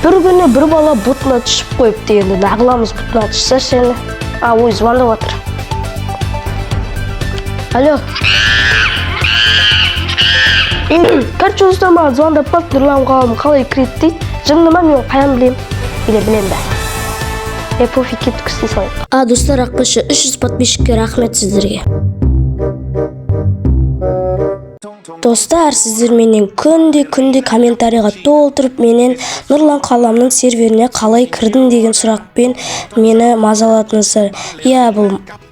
Bir күні бір бала бұтына түшіп қойыпты, енді нағыламыз бұтына түшсе сені. Ой, звондап отыр. Алло. Короче, осыдан маған звондап қалып, Нұрлан қалам қалай кіреді дейді. Жынды ма, мен қаян білем бе. Пофиг, кеттік істей салайық. Достар, ақпашы 300 подписчикке рахмет сіздерге. Достар, сіздер менен күнде комментарийға толтырып, менен Нұрлан қаламның серверіне қалай кірдің деген сұрақпен мені мазаладыңыздар.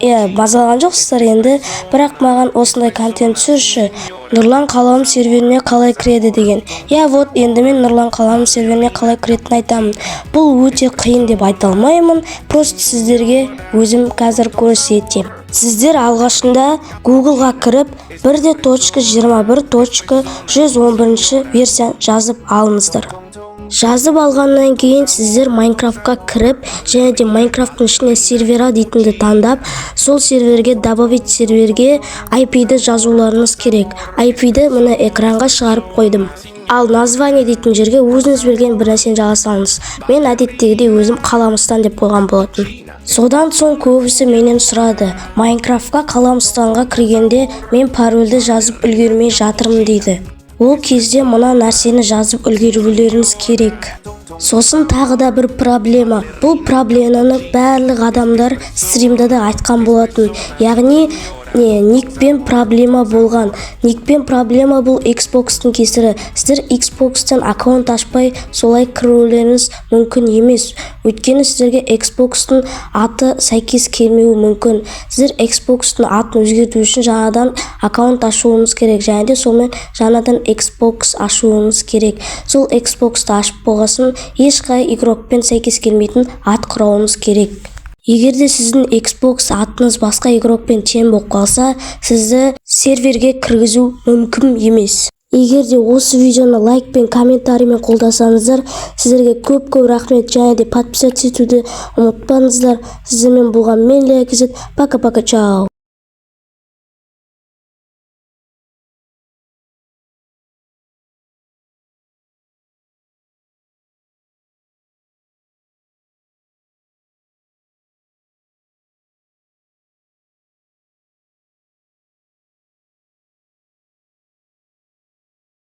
Мазалаған жоқсыздар енді, бірақ маған осындай контент түсірші. Нұрлан қалам серверіне қалай кіреді деген. Енді мен Нұрлан қалам серверіне қалай кіретінін айтамын. Бұл өте қиын деп айта алмаймын, просто сіздерге өзім қазір көрсетем. Сіздер алғашында Google-ға кіріп, 1.21.111 версия жазып алыңыздар. Жазып алғаннан кейін сіздер Minecraft-қа кіріп, және де Minecraft-тың ішіне сервера дейтінді таңдап, сол серверге добавить серверге IP-ді жазуларыңыз керек. IP-ді мұны экранға шығарып қойдым. Ал название дейтін жерге өзіңіз берген бір нәрсені жазасаңыз. Мен әдеттегідей өзім Қаламыстан деп қойған болатын. Содан соң көбісі менен сұрады. Майнкрафтқа Қаламыстанға кіргенде мен парольді жазып үлгермей жатырмын дейді. Ол кезде мына нәрсені жазып үлгерулеріңіз керек. Сосын тағы да бір проблема. Бұл проблеманы барлық адамдар стримда да айтқан болатын. Яғни никпен проблема болған. Никпен проблема бұл Xbox-тың кесірі. Сіздер Xbox-тан аккаунт ашпай солай кірулеріңіз мүмкін емес. Өйткені сіздерге Xbox-тың аты сәйкес келмеуі мүмкін. Сіздер Xbox-тың атын өзгерту үшін жаңадан аккаунт ашуыңыз керек. Және де сонымен жаңадан Xbox ашуыңыз керек. Сол Xbox-ты ашып болғасын ешқай игрокпен сәйкес келмейтін ат құрауыңыз керек. Егерде сіздің Xbox атыңыз басқа игрокпен тең болып қалса, сізді серверге кіргізу мүмкін емес. Егерде осы видеоны лайк пен комментариймен қолдасаңыздар, сіздерге көп рахмет, және де подписаться етуді ұмытпаңыздар. Сіздермен болған мен Леокизет. Пока-пока, чао.